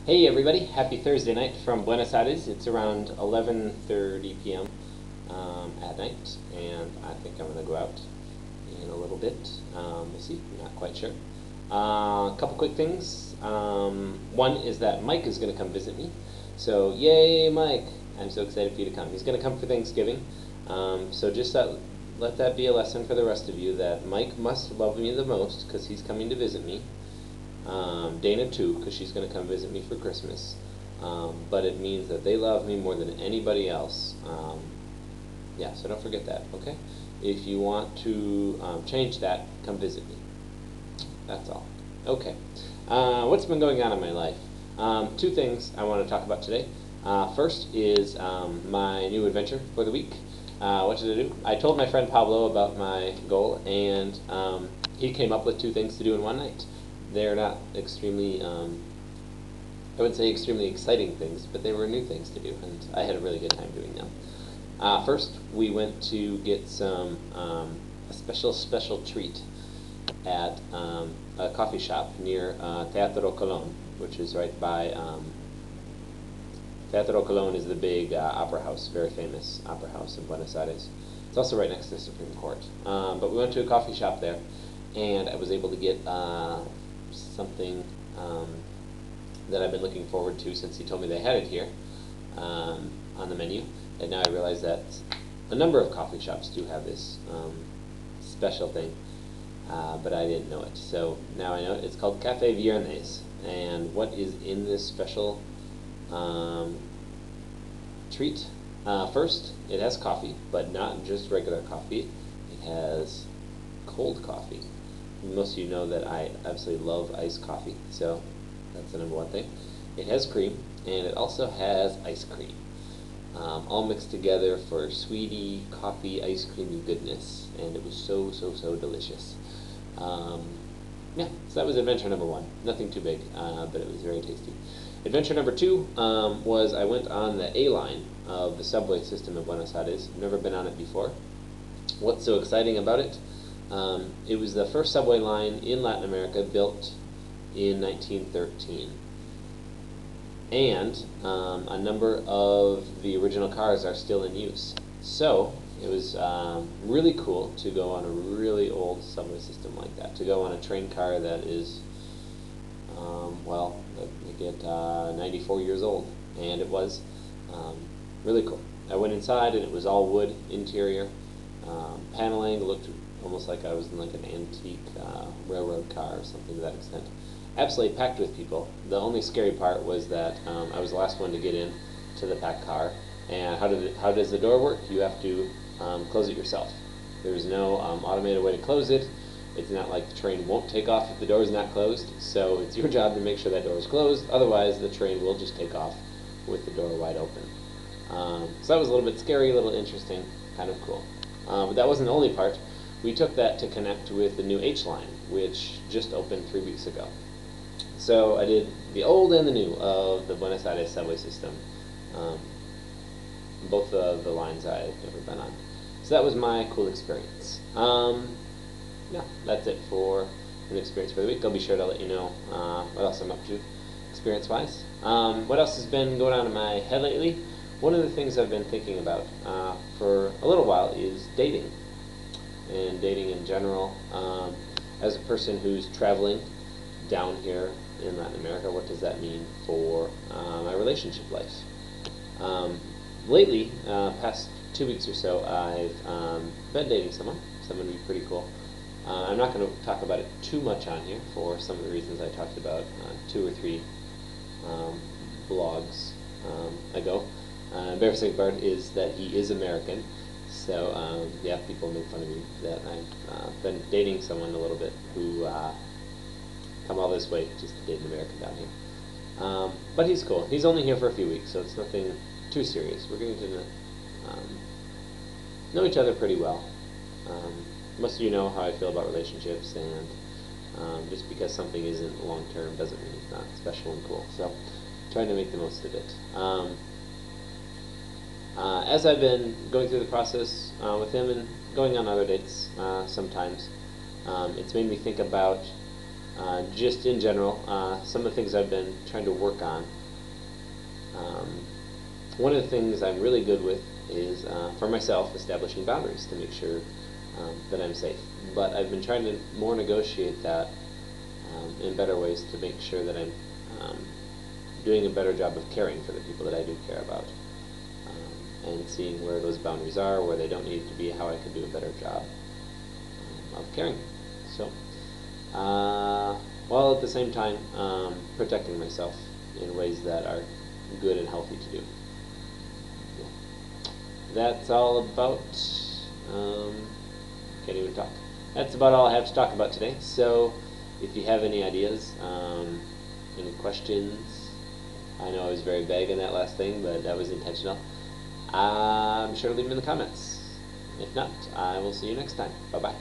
Hey everybody, happy Thursday night from Buenos Aires. It's around 11:30 p.m. At night, and I think I'm going to go out in a little bit. We'll see, I'm not quite sure. A couple quick things. One is that Mike is going to come visit me. So, yay, Mike! I'm so excited for you to come. He's going to come for Thanksgiving. So just let that be a lesson for the rest of you that Mike must love me the most because he's coming to visit me. Dana too, because she's going to come visit me for Christmas. But it means that they love me more than anybody else. Yeah, so don't forget that, okay? If you want to change that, come visit me. That's all. Okay. What's been going on in my life? Two things I want to talk about today. First is my new adventure for the week. What did I do? I told my friend Pablo about my goal, and he came up with two things to do in one night. They're not extremely, I wouldn't say extremely exciting things, but they were new things to do, and I had a really good time doing them. First, we went to get some a special treat at a coffee shop near Teatro Colón, which is right by Teatro Colón is the big opera house, very famous opera house in Buenos Aires. It's also right next to the Supreme Court. But we went to a coffee shop there, and I was able to get something that I've been looking forward to since he told me they had it here on the menu. And now I realize that a number of coffee shops do have this special thing, but I didn't know it. So now I know it. It's called Café Viernes. And what is in this special treat? First, it has coffee, but not just regular coffee. It has cold coffee. Most of you know that I absolutely love iced coffee, so that's the number one thing. It has cream, and it also has ice cream, all mixed together for sweetie, coffee, ice creamy goodness, and it was so delicious. Yeah, so that was adventure number one. Nothing too big, but it was very tasty. Adventure number two was I went on the A line of the subway system in Buenos Aires. I've never been on it before. What's so exciting about it? It was the first subway line in Latin America built in 1913. And a number of the original cars are still in use. So it was really cool to go on a really old subway system like that, to go on a train car that is, well, I get 94 years old, and it was really cool. I went inside, and it was all wood interior, paneling, looked almost like I was in like an antique railroad car or something to that extent. Absolutely packed with people. The only scary part was that I was the last one to get in to the packed car. And how does the door work? You have to close it yourself. There's no automated way to close it. It's not like the train won't take off if the door is not closed. So it's your job to make sure that door is closed. Otherwise, the train will just take off with the door wide open. So that was a little bit scary, a little interesting, kind of cool. But that wasn't the only part. We took that to connect with the new H line, which just opened 3 weeks ago. So I did the old and the new of the Buenos Aires subway system, both of the lines I've ever been on. So that was my cool experience. Yeah, that's it for an experience for the week. I'll be sure to let you know what else I'm up to experience-wise. What else has been going on in my head lately? One of the things I've been thinking about for a little while is dating. And dating in general. As a person who's traveling down here in Latin America, what does that mean for my relationship life? Lately, past 2 weeks or so, I've been dating someone who's pretty cool. I'm not going to talk about it too much on here for some of the reasons I talked about 2 or 3 blogs ago. Embarrassing part is that he is American. So, yeah, people make fun of me that I've been dating someone a little bit who come all this way just to date an American down here. But he's cool. He's only here for a few weeks, so it's nothing too serious. We're getting to know each other pretty well. Most of you know how I feel about relationships, and just because something isn't long-term doesn't mean it's not special and cool. So, trying to make the most of it. As I've been going through the process with him and going on other dates sometimes, it's made me think about Just in general, some of the things I've been trying to work on. One of the things I'm really good with is, for myself, establishing boundaries to make sure that I'm safe. But I've been trying to more negotiate that in better ways to make sure that I'm doing a better job of caring for the people that I do care about, and seeing where those boundaries are, where they don't need to be, how I can do a better job of caring. So, while at the same time protecting myself in ways that are good and healthy to do. Yeah. That's all about, can't even talk. That's about all I have to talk about today. So if you have any ideas, any questions, I know I was very vague in that last thing, but that was intentional. I'm sure to leave them in the comments. If not, I will see you next time. Bye-bye.